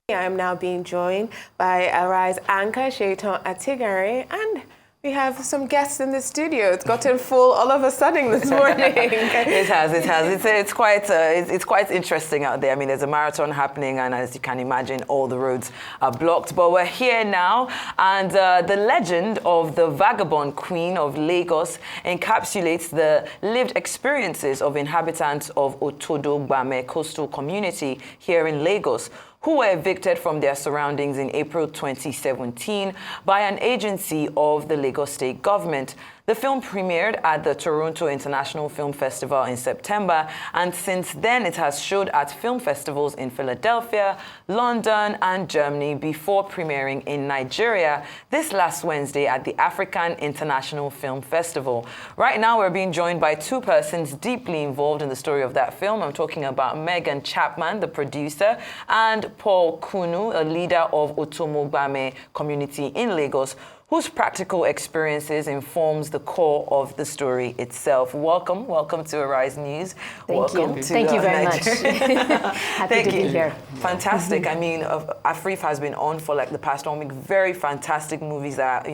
I am now being joined by Arise anchor Shaitan Atigari, and we have some guests in the studio. It's gotten full all of a sudden this morning. It has. It's quite interesting out there. I mean, there's a marathon happening, and as you can imagine, all the roads are blocked. But we're here now, and the legend of the vagabond queen of Lagos encapsulates the lived experiences of inhabitants of Otodo-Gbame coastal community here in Lagos, who were evicted from their surroundings in April 2017 by an agency of the Lagos State government. The film premiered at the Toronto International Film Festival in September, and since then it has showed at film festivals in Philadelphia, London, and Germany before premiering in Nigeria this last Wednesday at the African International Film Festival. Right now we're being joined by two persons deeply involved in the story of that film. I'm talking about Megan Chapman, the producer, and Paul Kunnu, a leader of Otodo-Gbame community in Lagos, whose practical experiences informs the core of the story itself. Welcome to Arise News. Thank you very much. Happy to be here. Fantastic. I mean, Afrif has been on for like the past 1 week. Very fantastic movies that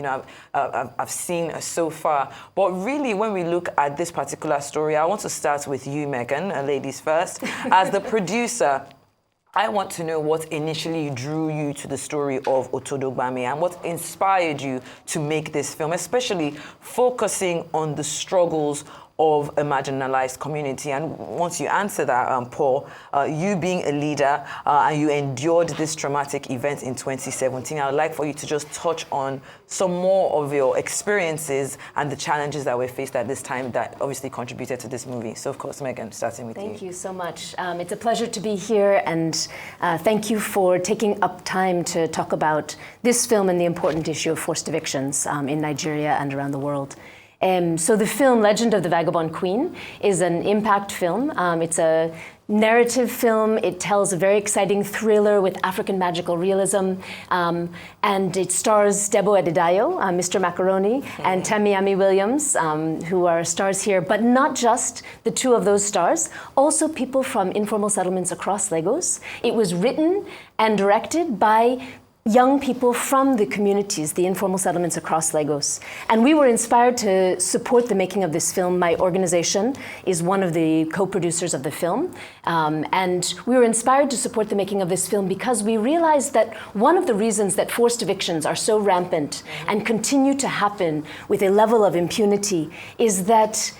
I've seen so far. But really, when we look at this particular story, I want to start with you, Megan, ladies first. As the producer, I want to know what initially drew you to the story of Otodo-Gbame and what inspired you to make this film, especially focusing on the struggles of a marginalized community. And once you answer that, Paul, you being a leader and you endured this traumatic event in 2017, I would like for you to just touch on some more of your experiences and the challenges that were faced at this time that obviously contributed to this movie. So, of course, Megan, starting with you. Thank you so much. It's a pleasure to be here, and thank you for taking up time to talk about this film and the important issue of forced evictions in Nigeria and around the world. So the film Legend of the Vagabond Queen is an impact film. It's a narrative film. It tells a very exciting thriller with African magical realism. And it stars Debo Edidayo, Mr. Macaroni, and Tamiami Williams, who are stars here. But not just the two of those stars, also people from informal settlements across Lagos. It was written and directed by young people from the communities, the informal settlements across Lagos. And we were inspired to support the making of this film. My organization is one of the co-producers of the film. And we were inspired to support the making of this film because we realized that one of the reasons that forced evictions are so rampant and continue to happen with a level of impunity is that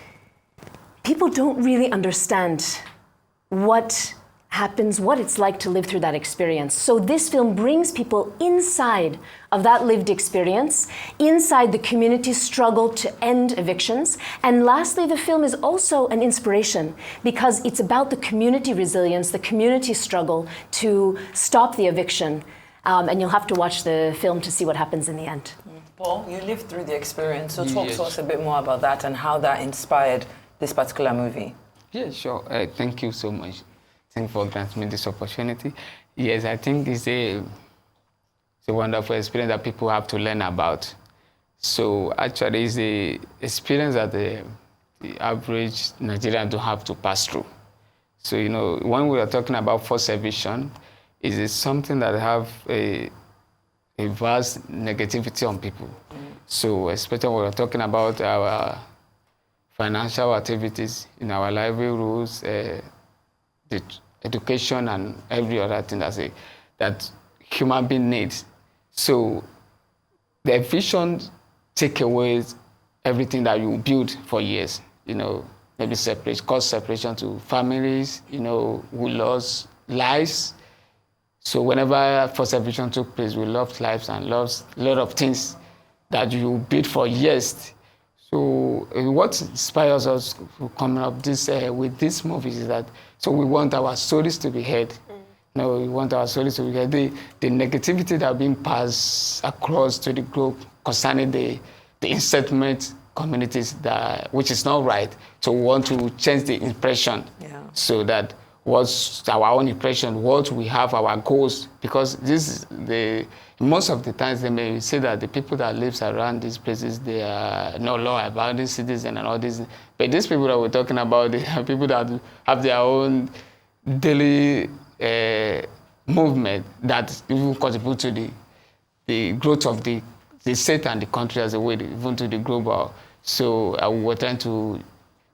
people don't really understand what happens, what it's like to live through that experience. So this film brings people inside of that lived experience, inside the community's struggle to end evictions. And lastly, the film is also an inspiration because it's about the community resilience, the community struggle to stop the eviction. And you'll have to watch the film to see what happens in the end. Paul, you lived through the experience, so talk to us a bit more about that and how that inspired this particular movie. Yeah, sure. Thank you so much. Thank you for granting me this opportunity. Yes, I think it's a wonderful experience that people have to learn about. So actually, it's an experience that the average Nigerian don't have to pass through. So, when we are talking about forced eviction, it is something that have a vast negativity on people. So especially when we're talking about our financial activities in our livelihoods, the education and every other thing that human being needs. So the eviction take away everything that you build for years, maybe cause separation to families, who lost lives. So whenever forced eviction took place, we lost lives and lost a lot of things that you built for years. So what inspires us to come up with this movie is that, so we want our stories to be heard. We want our stories to be heard. The negativity that being passed across to the group concerning the settlement communities, which is not right. So we want to change the impression so that what's our own impression, what we have, our goals, because most of the times they may say that the people that live around these places, they are no law-abiding citizens and all this. But these people that we're talking about, they are people that have their own daily movement that even contribute to the growth of the state and the country as a way, even to the global. So we're trying to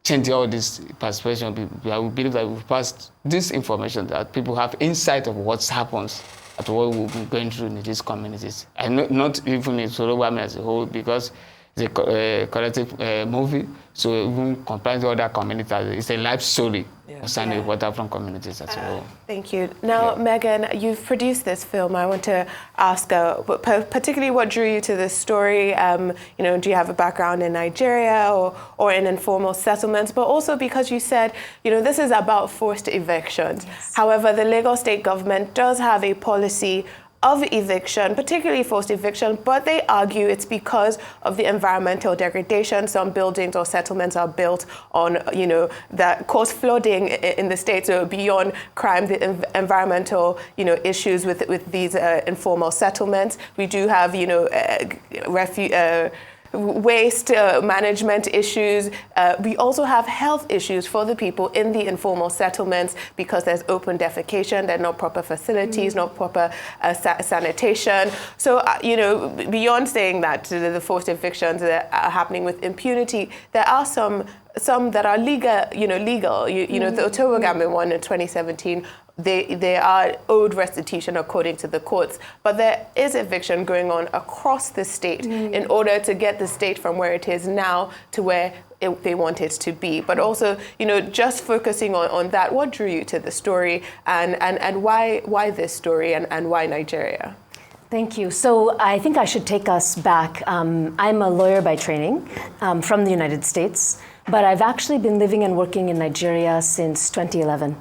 change all this perception. I believe that we've passed this information that people have insight of what happens at what we've been going through in these communities. And not even in Sorobame as a whole, because it's a collective movie, so even compared to other communities, it's a life story concerning water from communities as well. Thank you. Now, Megan, you've produced this film. I want to ask, particularly what drew you to this story? Do you have a background in Nigeria or in informal settlements? But also because you said, this is about forced evictions. Yes. However, the Lagos state government does have a policy of eviction, particularly forced eviction, but they argue it's because of the environmental degradation. Some buildings or settlements are built on, that cause flooding in the state. So beyond crime, the environmental, issues with these informal settlements. We do have, waste management issues. We also have health issues for the people in the informal settlements because there's open defecation, there are not proper facilities, not proper sanitation. So, beyond saying that the forced evictions that are happening with impunity, there are some that are legal. The Otowogame one in 2017, they are owed restitution according to the courts. But there is eviction going on across the state in order to get the state from where it is now to where they want it to be. But also, just focusing on that, what drew you to the story and why this story and why Nigeria? Thank you. So I think I should take us back. I'm a lawyer by training from the United States, but I've actually been living and working in Nigeria since 2011.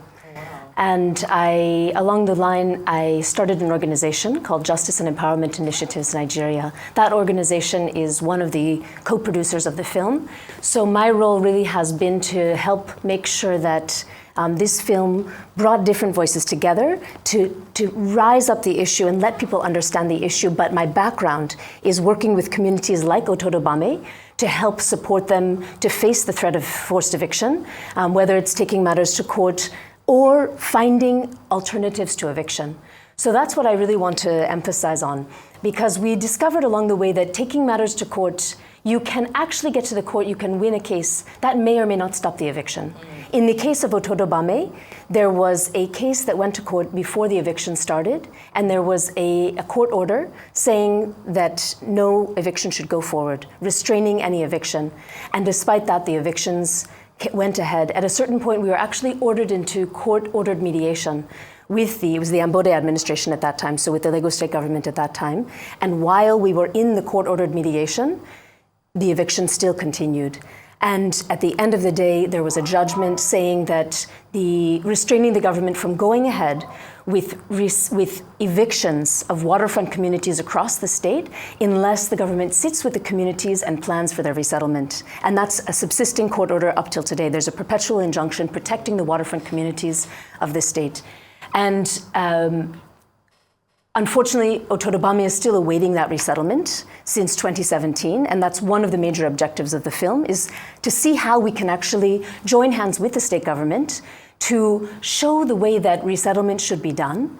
And along the line, I started an organization called Justice and Empowerment Initiatives Nigeria. That organization is one of the co-producers of the film. So my role really has been to help make sure that this film brought different voices together to rise up the issue and let people understand the issue. But my background is working with communities like Otodobame to help support them to face the threat of forced eviction, whether it's taking matters to court or finding alternatives to eviction. So that's what I really want to emphasize on, because we discovered along the way that taking matters to court, you can actually get to the court, you can win a case, that may or may not stop the eviction. In the case of Otodobame, there was a case that went to court before the eviction started, and there was a court order saying that no eviction should go forward, restraining any eviction. And despite that, the evictions went ahead. At a certain point, we were actually ordered into court-ordered mediation with it was the Ambode administration at that time, so with the Lagos state government at that time. And while we were in the court-ordered mediation, the eviction still continued. And at the end of the day, there was a judgment saying that restraining the government from going ahead with evictions of waterfront communities across the state unless the government sits with the communities and plans for their resettlement. And that's a subsisting court order up till today. There's a perpetual injunction protecting the waterfront communities of the state. And unfortunately, Otodobame is still awaiting that resettlement since 2017, and that's one of the major objectives of the film, is to see how we can actually join hands with the state government to show the way that resettlement should be done,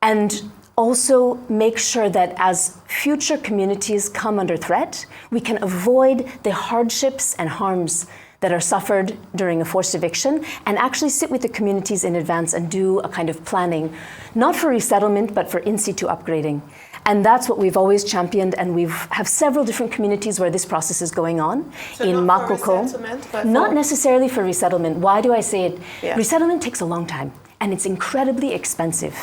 and also make sure that as future communities come under threat, we can avoid the hardships and harms that are suffered during a forced eviction, and actually sit with the communities in advance and do a kind of planning, not for resettlement, but for in situ upgrading. And that's what we've always championed, and we have several different communities where this process is going on. So in not Makoko, not necessarily for resettlement. Why do I say it? Yeah. Resettlement takes a long time, and it's incredibly expensive.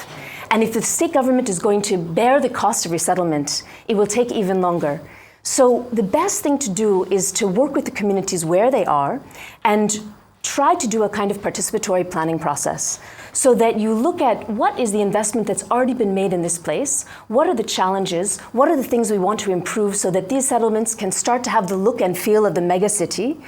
And if the state government is going to bear the cost of resettlement, it will take even longer. So the best thing to do is to work with the communities where they are and try to do a kind of participatory planning process so that you look at what is the investment that's already been made in this place, what are the challenges, what are the things we want to improve so that these settlements can start to have the look and feel of the megacity,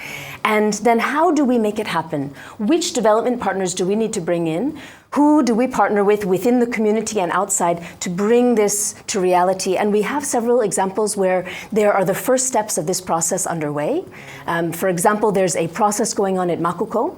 and then how do we make it happen? Which development partners do we need to bring in? Who do we partner with within the community and outside to bring this to reality? And we have several examples where there are the first steps of this process underway. For example, there's a process going on at Makoko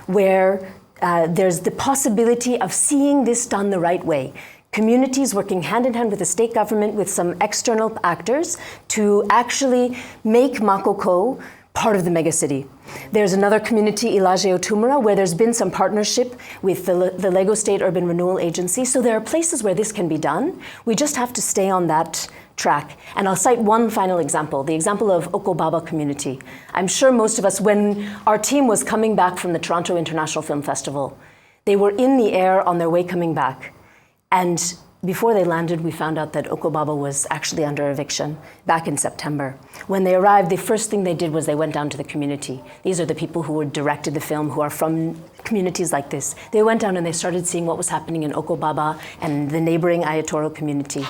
where there's the possibility of seeing this done the right way. Communities working hand in hand with the state government, with some external actors, to actually make Makoko part of the megacity. There's another community, Ilaje Otumura, where there's been some partnership with the Lagos State Urban Renewal Agency. So there are places where this can be done. We just have to stay on that track. And I'll cite one final example, the example of Okobaba community. I'm sure most of us, when our team was coming back from the Toronto International Film Festival, they were in the air on their way coming back. And before they landed, we found out that Okobaba was actually under eviction back in September. When they arrived, the first thing they did was they went down to the community. These are the people who directed the film, who are from communities like this. They went down and they started seeing what was happening in Okobaba and the neighboring Ayatoro community.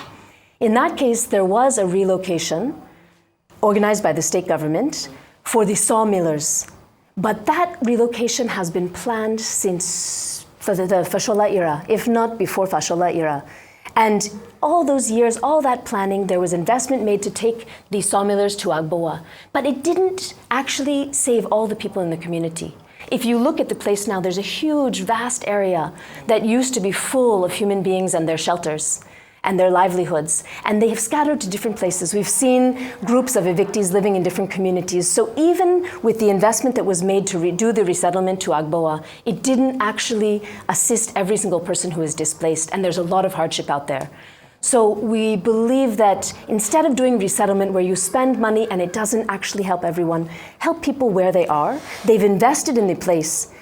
In that case, there was a relocation organized by the state government for the sawmillers. But that relocation has been planned since the Fashola era, if not before Fashola era. And all those years, all that planning, there was investment made to take the sawmillers to Agboa. But it didn't actually save all the people in the community. If you look at the place now, there's a huge, vast area that used to be full of human beings and their shelters and their livelihoods. And they have scattered to different places. We've seen groups of evictees living in different communities. So even with the investment that was made to redo the resettlement to Agboa, it didn't actually assist every single person who is displaced. And there's a lot of hardship out there. So we believe that instead of doing resettlement where you spend money and it doesn't actually help everyone, help people where they are. They've invested in the place.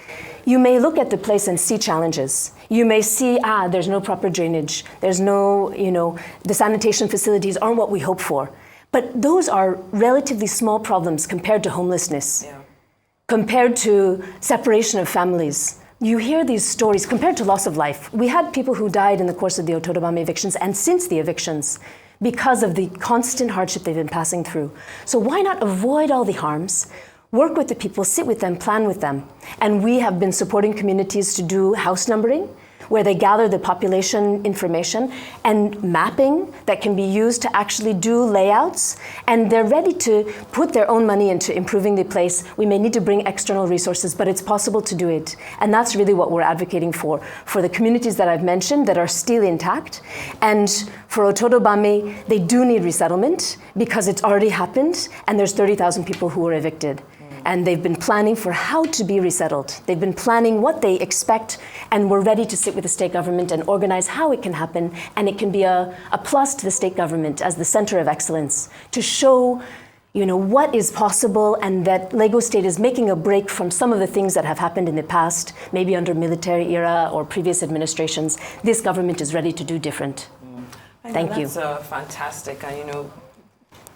You may look at the place and see challenges. You may see, there's no proper drainage. There's no, the sanitation facilities aren't what we hope for. But those are relatively small problems compared to homelessness, compared to separation of families. You hear these stories compared to loss of life. We had people who died in the course of the Otodobame evictions and since the evictions because of the constant hardship they've been passing through. So why not avoid all the harms? Work with the people, sit with them, plan with them. And we have been supporting communities to do house numbering, where they gather the population information and mapping that can be used to actually do layouts. And they're ready to put their own money into improving the place. We may need to bring external resources, but it's possible to do it. And that's really what we're advocating for the communities that I've mentioned that are still intact. And for Otodobame, they do need resettlement because it's already happened and there's 30,000 people who were evicted. And they've been planning for how to be resettled. They've been planning what they expect, and we're ready to sit with the state government and organize how it can happen. And it can be a plus to the state government as the center of excellence to show what is possible, and that Lagos State is making a break from some of the things that have happened in the past, maybe under military era or previous administrations. This government is ready to do different. Thank you. That's fantastic. And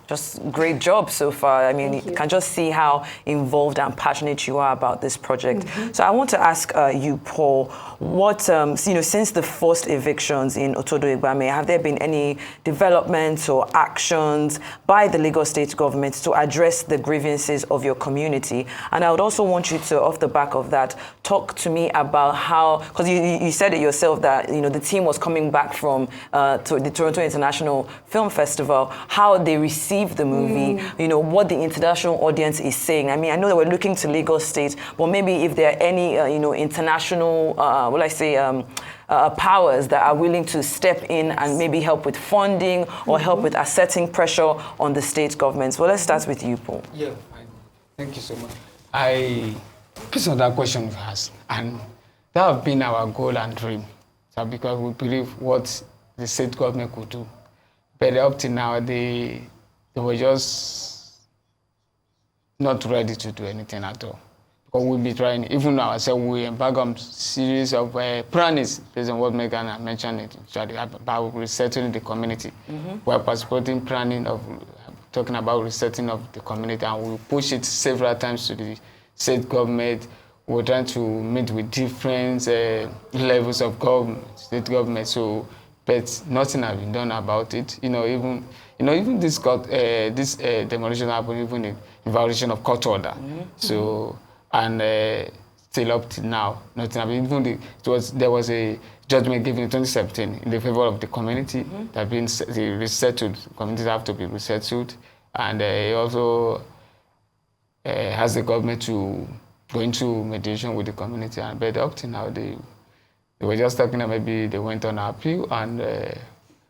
just great job so far. I mean, you can just see how involved and passionate you are about this project. So I want to ask you, Paul, what, since the first evictions in Otodo-Igbame, have there been any developments or actions by the Lagos State government to address the grievances of your community? And I would also want you to, off the back of that, talk to me about how, because you said it yourself that, the team was coming back from the Toronto International Film Festival, how they received the movie, what the international audience is saying. I mean, I know that we're looking to Lagos State, but maybe if there are any, international, powers that are willing to step in and maybe help with funding or help with asserting pressure on the state governments. Well, let's start with you, Paul. Yeah, thank you so much. Based on that question you asked, and that have been our goal and dream, so because we believe what the state government could do. But up to now, they were just not ready to do anything at all. Because we'll be trying, even ourselves, we embark on series of plannings, based on what Megan mentioned, about resettling the community. We're participating planning of talking about resettling of the community, and we push it several times to the state government. We're trying to meet with different levels of government, state government, but nothing has been done about it. Even this demolition happened even in violation of court order. So, and still up to now, nothing happened. Even there was a judgment given in 2017 in the favor of the community that the resettled communities have to be resettled, and it also has the government to going through mediation with the community, and but up to now they were just talking that maybe they went on appeal, and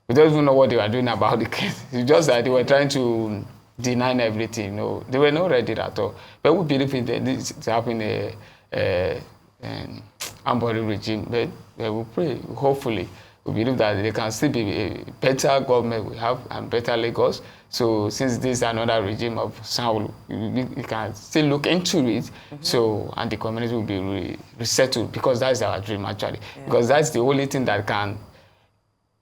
we don't even know what they were doing about the case. It's just that they were trying to deny everything. They were not ready at all. But we believe in this is happening an armed regime. But we pray, hopefully, we believe that there can still be a better government we have and better Lagos. So since this is another regime of sound, we can still look into it. So, and the community will be resettled, because that's our dream actually. Yeah. Because that's the only thing that can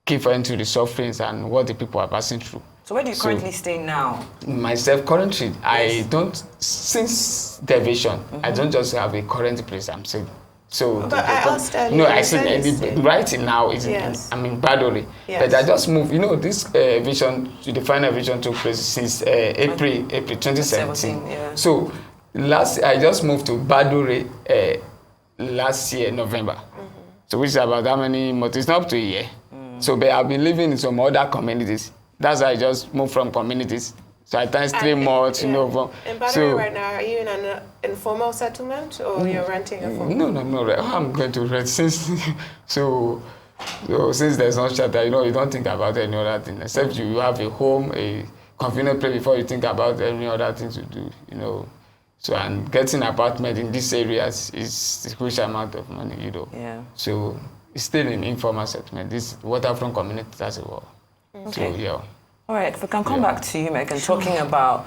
give end to the sufferings and what the people are passing through. So where do you currently stay now? Myself currently, yes. I don't, since the eviction, I don't just have a current place I'm staying. So, but I asked earlier. No, I said right now is I'm in Badore. Yes. But I just moved. This eviction, the final eviction took place since April 2017. Yeah. So I just moved to Badore last year, November. So which is about how many months? It's not up to a year. So but I've been living in some other communities. That's why I just moved from communities. So I times 3 months, In Badore right now, are you in an informal settlement, or you're renting a formal? No, I'm not. I'm going to rent since. So since there's no shelter, you don't think about any other thing except you have a home, a convenient place before you think about any other thing to do. So and getting an apartment in these areas is a huge amount of money. Yeah. So it's still an informal settlement. This waterfront community as well. Okay. So yeah. All right, if we can come back to you, Megan, talking about,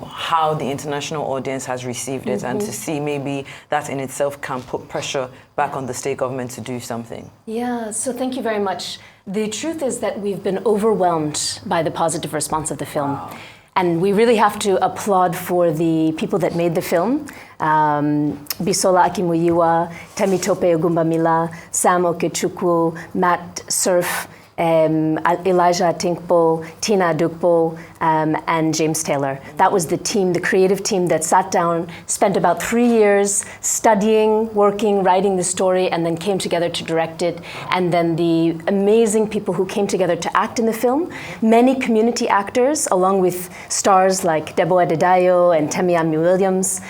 how the international audience has received it, and to see maybe that in itself can put pressure back on the state government to do something. Yeah, so thank you very much. The truth is that we've been overwhelmed by the positive response of the film. Wow. And we really have to applaud for the people that made the film. Bisola Akimuyiwa, Temitope Ogumbamila, Sam Okechukwu, Matt Surf, Elijah Tinkbo, Tina Dukbo, and James Taylor. That was the team, the creative team that sat down, spent about 3 years studying, working, writing the story, and then came together to direct it. And then the amazing people who came together to act in the film, many community actors, along with stars like Debo Adedayo and Temiami Williams,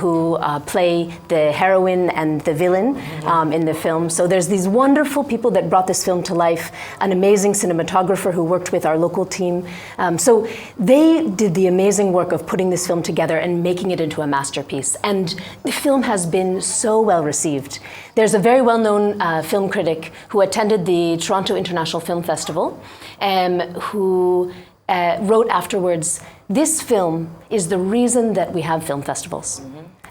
who play the heroine and the villain in the film. So there's these wonderful people that brought this film to life, an amazing cinematographer who worked with our local team. So they did the amazing work of putting this film together and making it into a masterpiece. And the film has been so well received. There's a very well-known film critic who attended the Toronto International Film Festival, who wrote afterwards, "This film is the reason that we have film festivals."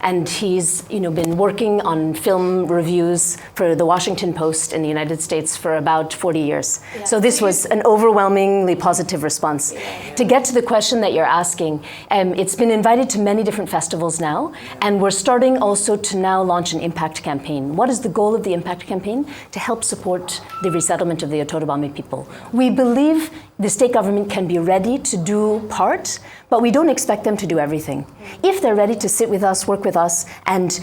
And he's been working on film reviews for the Washington Post in the United States for about 40 years. Yeah. So this was an overwhelmingly positive response. Yeah. To get to the question that you're asking, it's been invited to many different festivals now, and we're starting also to now launch an impact campaign. What is the goal of the impact campaign? To help support the resettlement of the Otodobame people. We believe the state government can be ready to do part, but we don't expect them to do everything. If they're ready to sit with us, work with us, and,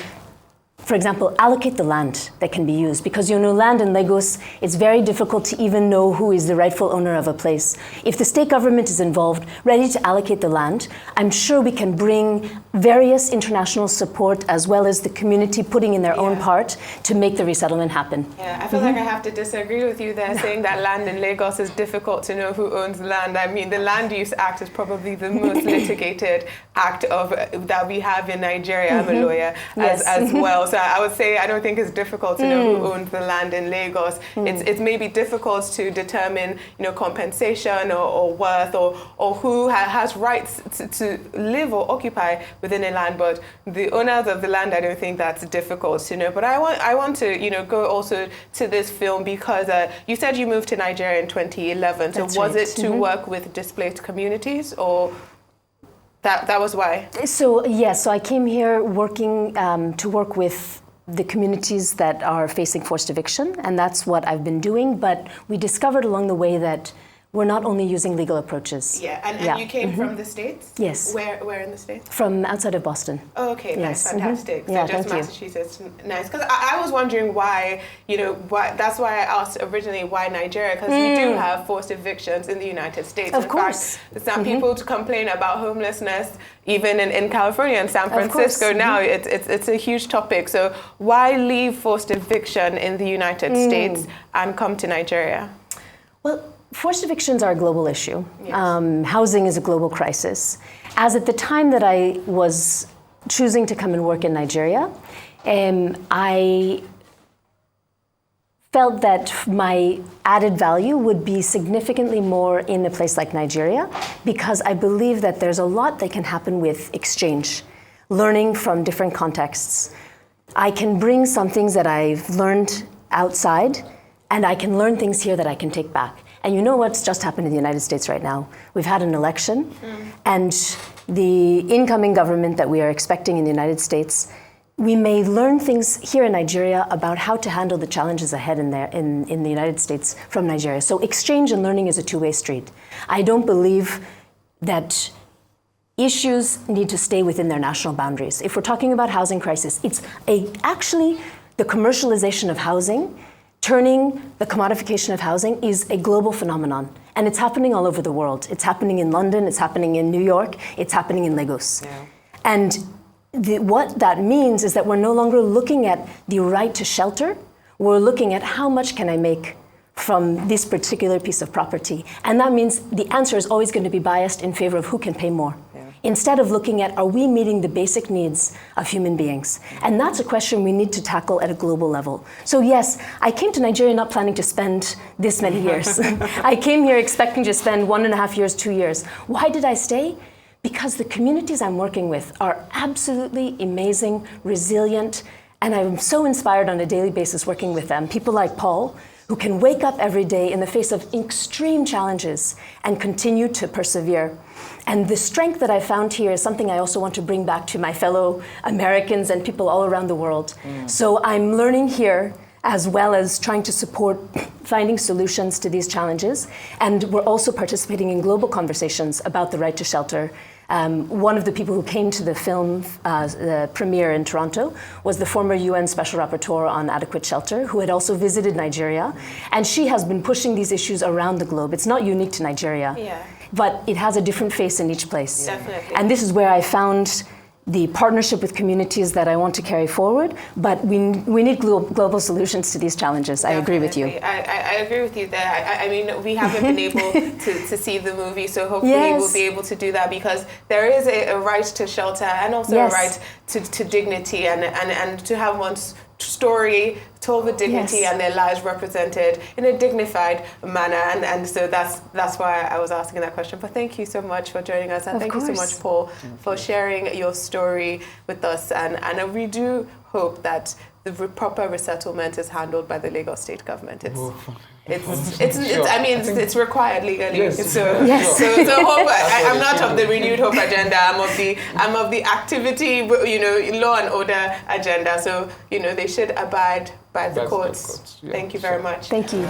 for example, allocate the land that can be used. Because land in Lagos, it's very difficult to even know who is the rightful owner of a place. If the state government is involved, ready to allocate the land, I'm sure we can bring various international support as well as the community putting in their own part to make the resettlement happen. Yeah, I feel like I have to disagree with you there, saying that land in Lagos is difficult to know who owns land. I mean, the Land Use Act is probably the most litigated act that we have in Nigeria. I'm a lawyer as well. So I would say I don't think it's difficult to know who owns the land in Lagos. It's maybe difficult to determine, compensation or worth or who has rights to live or occupy within a land. But the owners of the land, I don't think that's difficult to know. But I want to go also to this film because you said you moved to Nigeria in 2011. So was it to work with displaced communities, or that was why? So yes, so I came here working to work with the communities that are facing forced eviction, and that's what I've been doing. But we discovered along the way that we're not only using legal approaches. Yeah, and you came from the States? Yes. Where in the States? From outside of Boston. Oh, okay, Yes. nice, fantastic. So Yeah, just thank you. Massachusetts, nice. Because I was wondering why, that's why I asked originally why Nigeria, because we do have forced evictions in the United States. Of in course. fact, some people to complain about homelessness, even in California and San Francisco now, it's a huge topic. So why leave forced eviction in the United States and come to Nigeria? Well, forced evictions are a global issue. Yes. Housing is a global crisis. As at the time that I was choosing to come and work in Nigeria, I felt that my added value would be significantly more in a place like Nigeria, because I believe that there's a lot that can happen with exchange, learning from different contexts. I can bring some things that I've learned outside, and I can learn things here that I can take back. And you know what's just happened in the United States right now? We've had an election, and the incoming government that we are expecting in the United States, we may learn things here in Nigeria about how to handle the challenges ahead in the United States from Nigeria. So exchange and learning is a two-way street. I don't believe that issues need to stay within their national boundaries. If we're talking about housing crisis, it's actually the commercialization of housing, turning the commodification of housing is a global phenomenon. And it's happening all over the world. It's happening in London, it's happening in New York, it's happening in Lagos. Yeah. And what that means is that we're no longer looking at the right to shelter, we're looking at how much can I make from this particular piece of property. And that means the answer is always going to be biased in favor of who can pay more. Instead of looking at, are we meeting the basic needs of human beings? And that's a question we need to tackle at a global level. So yes, I came to Nigeria not planning to spend this many years. I came here expecting to spend 1.5 years, 2 years. Why did I stay? Because the communities I'm working with are absolutely amazing, resilient, and I'm so inspired on a daily basis working with them. People like Paul, who can wake up every day in the face of extreme challenges and continue to persevere. And the strength that I found here is something I also want to bring back to my fellow Americans and people all around the world. So I'm learning here as well as trying to support finding solutions to these challenges. And we're also participating in global conversations about the right to shelter. One of the people who came to the film the premiere in Toronto was the former UN Special Rapporteur on Adequate Shelter, who had also visited Nigeria. And she has been pushing these issues around the globe. It's not unique to Nigeria, but it has a different face in each place. Definitely. And this is where I found the partnership with communities that I want to carry forward, but we need global solutions to these challenges. Definitely. I agree with you. I agree with you there. I mean, we haven't been able to see the movie, so hopefully we'll be able to do that, because there is a right to shelter and also a right to dignity and to have one's story told with dignity and their lives represented in a dignified manner, and so that's why I was asking that question. But thank you so much for joining us, and thank you so much, Paul, for sharing your story with us, and we do hope that the proper resettlement is handled by the Lagos State government. It's required legally. Yes. So hope I'm not of the renewed hope agenda. I'm of the activity, law and order agenda. So they should abide by the courts. Yeah, Thank you very much. Thank you.